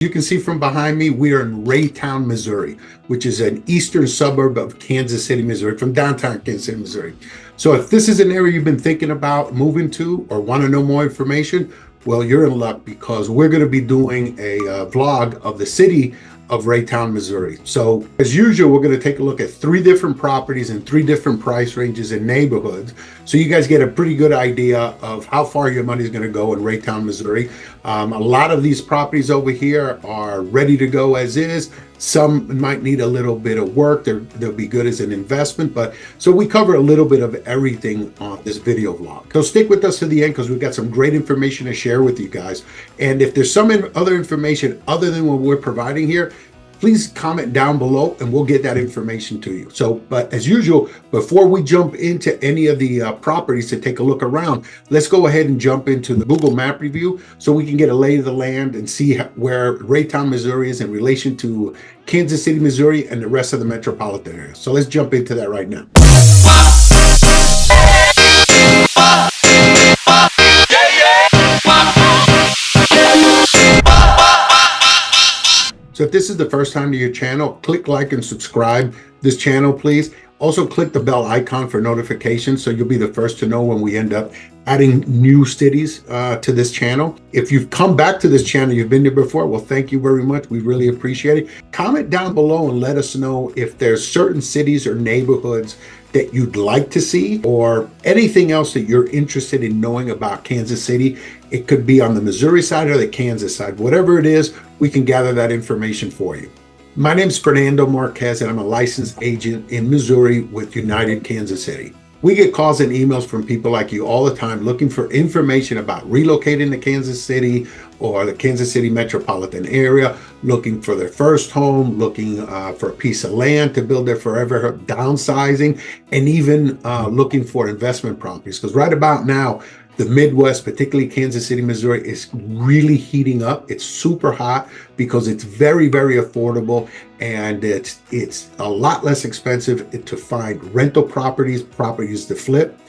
You can see from behind me, we are in Raytown, Missouri, which is an eastern suburb of Kansas City, Missouri, from downtown Kansas City, Missouri. So if this is an area you've been thinking about moving to or want to know more information, well, you're in luck because we're going to be doing a vlog of the city of Raytown, Missouri. So as usual, we're going to take a look at 3 different properties in 3 different price ranges and neighborhoods. So you guys get a pretty good idea of how far your money is going to go in Raytown, Missouri. A lot of these properties over here are ready to go as is. Some might need a little bit of work. They'll be good as an investment, but so we cover a little bit of everything on this video vlog. So stick with us to the end because we've got some great information to share with you guys. And if there's some other information other than what we're providing here, please comment down below and we'll get that information to you. So, but as usual, before we jump into any of the properties to take a look around, let's go ahead and jump into the Google map review so we can get a lay of the land and see where Raytown, Missouri is in relation to Kansas City, Missouri, and the rest of the metropolitan area. So let's jump into that right now. So if this is the first time to your channel, click like and subscribe this channel, please. Also click the bell icon for notifications so you'll be the first to know when we end up adding new cities to this channel. If you've come back to this channel, you've been there before, well, thank you very much. We really appreciate it. Comment down below and let us know if there's certain cities or neighborhoods that you'd like to see or anything else that you're interested in knowing about Kansas City. It could be on the Missouri side or the Kansas side. Whatever it is, we can gather that information for you. My name is Fernando Marquez and I'm a licensed agent in Missouri with United Kansas City. We get calls and emails from people like you all the time looking for information about relocating to Kansas City or the Kansas City metropolitan area, looking for their first home, looking for a piece of land to build their forever, downsizing, and even looking for investment properties. Because right about now, the Midwest, particularly Kansas City, Missouri, is really heating up. It's super hot because it's very, very affordable and it's a lot less expensive to find rental properties to flip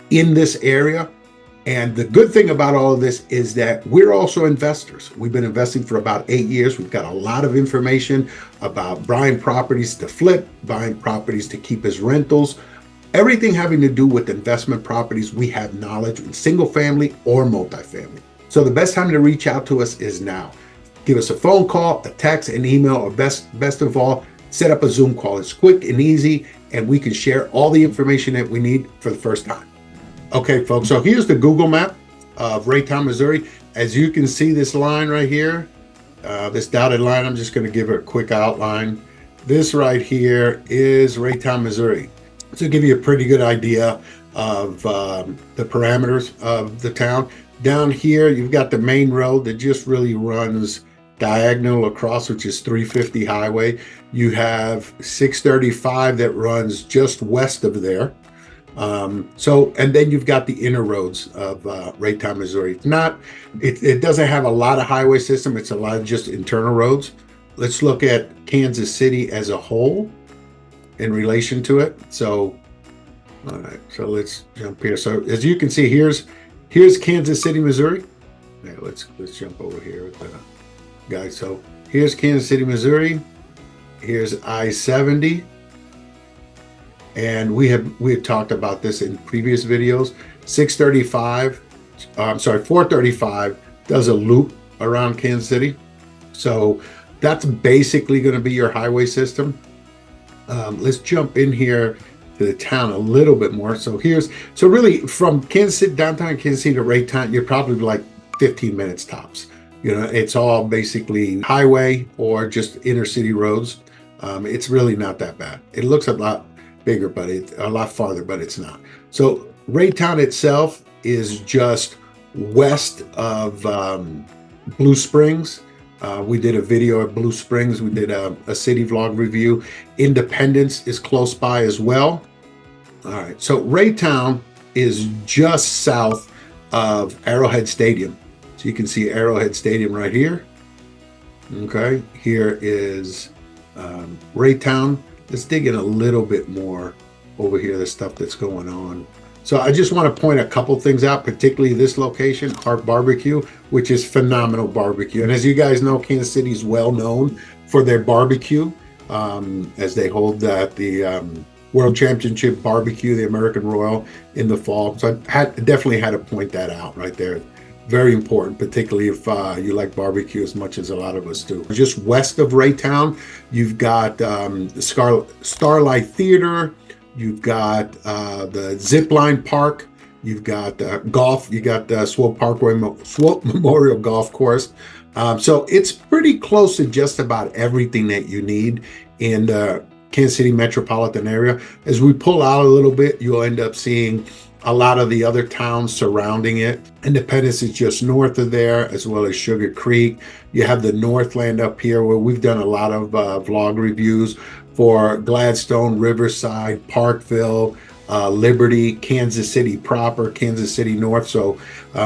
in this area. And the good thing about all of this is that we're also investors. We've been investing for about 8 years. We've got a lot of information about buying properties to flip, buying properties to keep as rentals. Everything having to do with investment properties, we have knowledge in single family or multifamily. So the best time to reach out to us is now. Give us a phone call, a text, an email, or best of all, set up a Zoom call. It's quick and easy, and we can share all the information that we need for the first time. Okay, folks, so here's the Google map of Raytown, Missouri. As you can see this line right here, this dotted line, I'm just gonna give it a quick outline. This right here is Raytown, Missouri. To give you a pretty good idea of the parameters of the town. Down here, you've got the main road that just really runs diagonal across, which is 350 highway. You have 635 that runs just west of there. And then you've got the inner roads of Raytown, Missouri. It doesn't have a lot of highway system. It's a lot of just internal roads. Let's look at Kansas City as a whole in relation to it. So, all right, so let's jump here. So as you can see, here's Kansas City, Missouri. Yeah, let's jump over here with the guys. So here's Kansas City, Missouri. Here's I-70. And we had talked about this in previous videos. 435 does a loop around Kansas City. So that's basically going to be your highway system. Let's jump in here to the town a little bit more. So really from Kansas City, downtown Kansas City to Raytown, you're probably like 15 minutes tops. You know, it's all basically highway or just inner city roads. It's really not that bad. It looks a lot bigger, but it's a lot farther, but it's not. So Raytown itself is just west of Blue Springs. We did a video at Blue Springs. We did a city vlog review. Independence is close by as well. All right, so Raytown is just south of Arrowhead Stadium. So you can see Arrowhead Stadium right here. Okay, here is Raytown. Let's dig in a little bit more over here, the stuff that's going on. So I just want to point a couple things out, particularly this location, Heart Barbecue, which is phenomenal barbecue. And as you guys know, Kansas City is well known for their barbecue, as they hold the World Championship Barbecue, the American Royal, in the fall. So I definitely had to point that out right there. Very important, particularly if you like barbecue as much as a lot of us do. Just west of Raytown, you've got the Starlight Theater. You've got the Zip Line Park. You've got golf. You got the Swope Memorial Golf Course. So it's pretty close to just about everything that you need in the Kansas City metropolitan area. As we pull out a little bit, you'll end up seeing a lot of the other towns surrounding it. Independence is just north of there, as well as Sugar Creek. You have the Northland up here, where we've done a lot of vlog reviews for Gladstone, Riverside, Parkville, Liberty, Kansas City proper, Kansas City North. So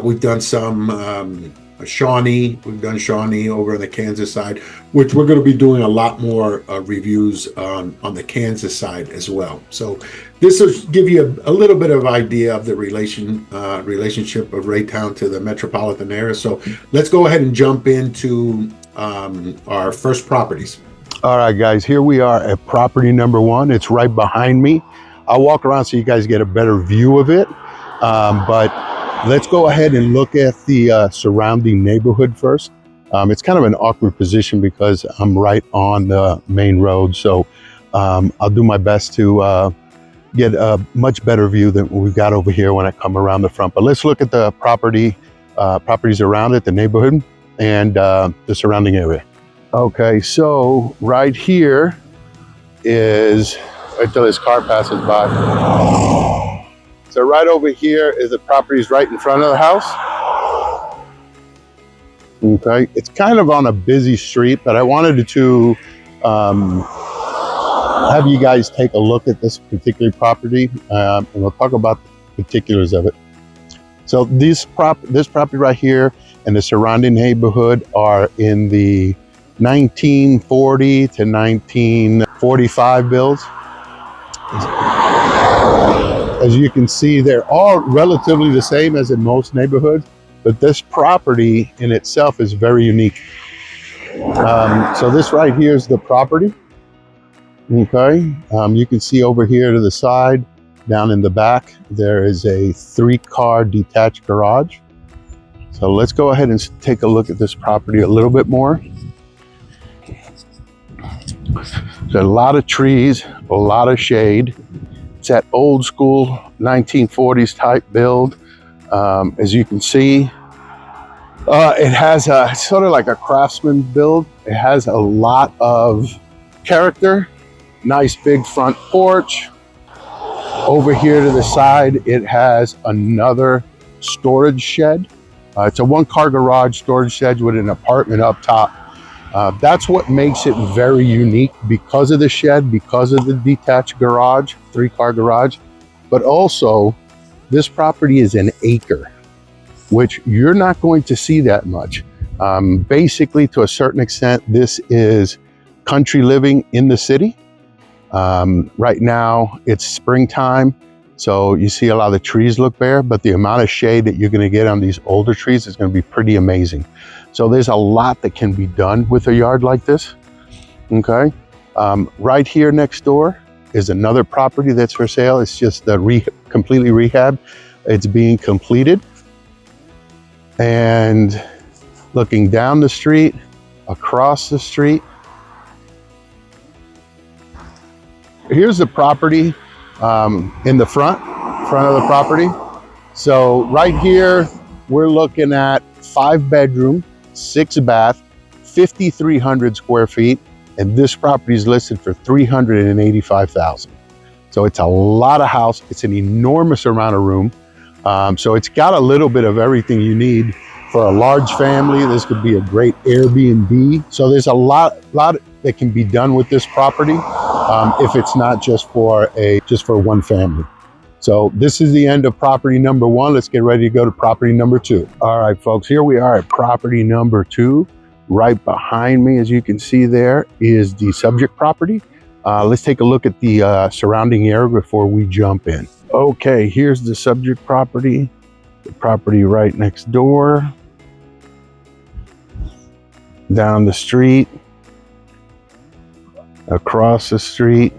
we've done some Shawnee. We've done Shawnee over on the Kansas side, which we're going to be doing a lot more reviews on the Kansas side as well. So this will give you a little bit of idea of the relationship of Raytown to the metropolitan area. So let's go ahead and jump into our first properties. All right, guys, here we are at property number 1. It's right behind me. I'll walk around so you guys get a better view of it. But let's go ahead and look at the surrounding neighborhood first. It's kind of an awkward position because I'm right on the main road. So I'll do my best to get a much better view than we've got over here when I come around the front. But let's look at the properties around it, the neighborhood, and the surrounding area. Okay, so right here is, right till this car passes by. So right over here is the properties right in front of the house. Okay, it's kind of on a busy street, but I wanted to have you guys take a look at this particular property, and we'll talk about the particulars of it. So this property right here and the surrounding neighborhood are in the 1940 to 1945 builds. As you can see, they're all relatively the same as in most neighborhoods, but this property in itself is very unique. So this right here is the property. Okay, you can see over here to the side, down in the back, there is a 3-car detached garage. So let's go ahead and take a look at this property a little bit more. There's a lot of trees, a lot of shade. It's that old school 1940s type build. As you can see, it has sort of like a craftsman build. It has a lot of character. Nice big front porch. Over here to the side, it has another storage shed. It's a 1-car garage storage shed with an apartment up top. That's what makes it very unique, because of the shed, because of the detached garage, 3-car garage. But also, this property is an acre, which you're not going to see that much. Basically, to a certain extent, this is country living in the city. Right now, it's springtime, so you see a lot of the trees look bare, but the amount of shade that you're going to get on these older trees is going to be pretty amazing. So there's a lot that can be done with a yard like this. Okay, right here next door is another property that's for sale. It's just completely rehab. It's being completed. And looking down the street, across the street, here's the property in the front of the property. So right here, we're looking at 5-bedroom, 6-bath, 5,300 square feet, and this property is listed for $385,000. So it's a lot of house. It's an enormous amount of room. So it's got a little bit of everything you need for a large family. This could be a great Airbnb. So there's a lot that can be done with this property if it's not just for one family. So this is the end of property number 1. Let's get ready to go to property number 2. All right, folks, here we are at property number 2. Right behind me, as you can see, there is the subject property. Let's take a look at the surrounding area before we jump in. Okay, here's the subject property. The property right next door. Down the street. Across the street.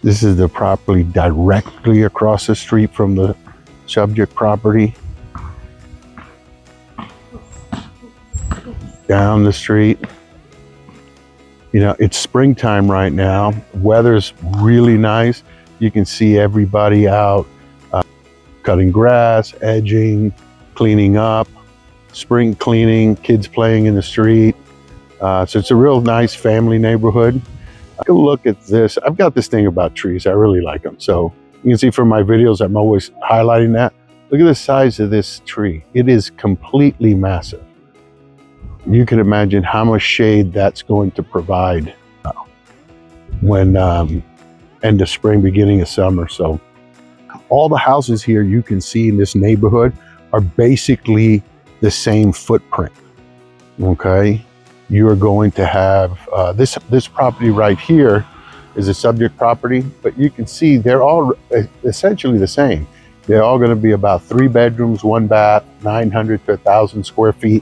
This is the property directly across the street from the subject property. Down the street. You know, it's springtime right now. Weather's really nice. You can see everybody out cutting grass, edging, cleaning up, spring cleaning, kids playing in the street. So it's a real nice family neighborhood. Take a look at this. I've got this thing about trees. I really like them. So you can see from my videos, I'm always highlighting that. Look at the size of this tree. It is completely massive. You can imagine how much shade that's going to provide when end of spring, beginning of summer. So all the houses here you can see in this neighborhood are basically the same footprint. Okay, you are going to have this property right here is a subject property, but you can see they're all essentially the same. They're all going to be about 3 bedrooms, 1 bath, 900 to 1,000 square feet.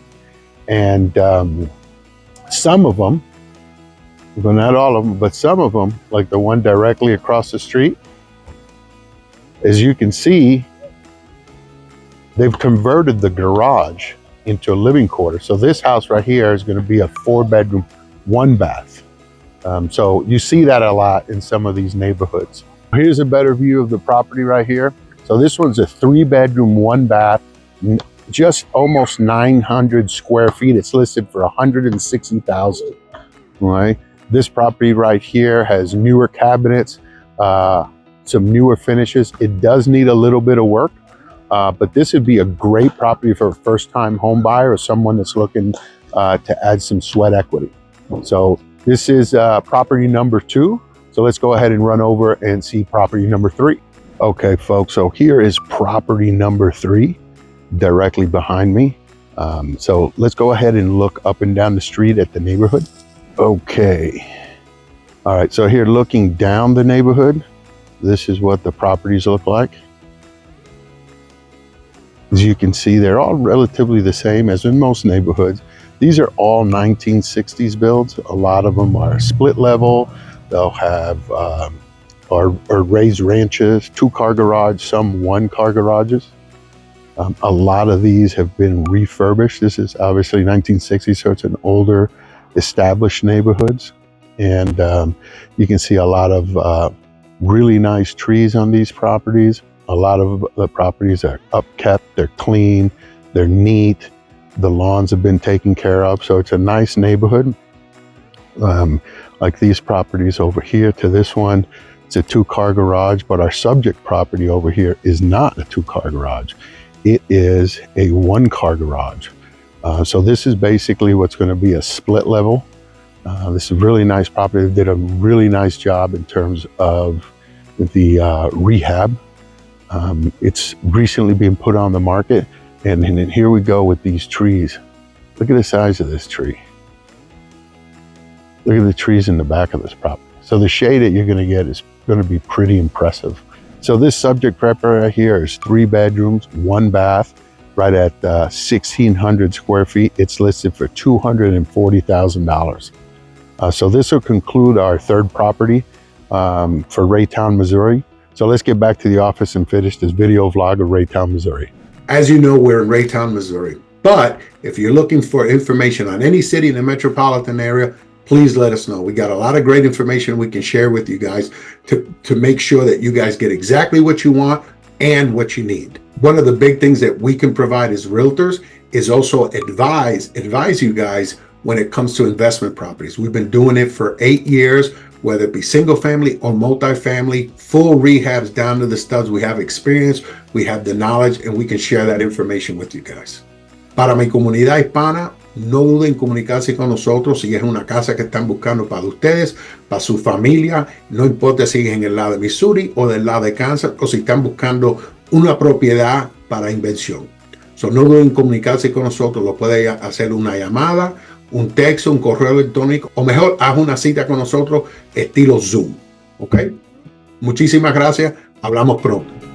And some of them, well, not all of them, but some of them, like the one directly across the street, as you can see, they've converted the garage into a living quarter. So this house right here is going to be a 4 bedroom, 1 bath. So you see that a lot in some of these neighborhoods. Here's a better view of the property right here. So this one's a 3 bedroom, 1 bath, just almost 900 square feet. It's listed for 160,000. Right. This property right here has newer cabinets, some newer finishes. It does need a little bit of work, but this would be a great property for a first-time home buyer or someone that's looking to add some sweat equity. So this is property number 2. So let's go ahead and run over and see property number 3. Okay, folks. So here is property number 3. Directly behind me. So let's go ahead and look up and down the street at the neighborhood. Okay. All right, so here looking down the neighborhood, this is what the properties look like. As you can see, they're all relatively the same as in most neighborhoods. These are all 1960s builds. A lot of them are split level. They'll have or raised ranches, 2-car garage, some 1-car garages. A lot of these have been refurbished. This is obviously 1960, so it's an older, established neighborhoods. And you can see a lot of really nice trees on these properties. A lot of the properties are upkept, they're clean, they're neat. The lawns have been taken care of, so it's a nice neighborhood. Like these properties over here to this one, it's a 2-car garage, but our subject property over here is not a 2-car garage. It is a 1-car garage. So this is basically what's going to be a split level. This is a really nice property. They did a really nice job in terms of the rehab. It's recently been put on the market. And then here we go with these trees. Look at the size of this tree. Look at the trees in the back of this property. So the shade that you're going to get is going to be pretty impressive. So this subject property right here is 3 bedrooms, 1 bath, right at 1,600 square feet. It's listed for $240,000. So this will conclude our 3rd property for Raytown, Missouri. So let's get back to the office and finish this video vlog of Raytown, Missouri. As you know, we're in Raytown, Missouri. But if you're looking for information on any city in the metropolitan area, please let us know. We got a lot of great information we can share with you guys to make sure that you guys get exactly what you want and what you need. One of the big things that we can provide as realtors is also advise you guys when it comes to investment properties. We've been doing it for 8 years, whether it be single family or multifamily, full rehabs down to the studs. We have experience, we have the knowledge, and we can share that information with you guys. Para mi comunidad hispana, no duden en comunicarse con nosotros si es una casa que están buscando para ustedes, para su familia, no importa si es en el lado de Missouri o del lado de Kansas, o si están buscando una propiedad para inversión. So, no duden en comunicarse con nosotros, lo puede hacer una llamada, un texto, un correo electrónico, o mejor, haz una cita con nosotros estilo Zoom, ¿ok? Muchísimas gracias. Hablamos pronto.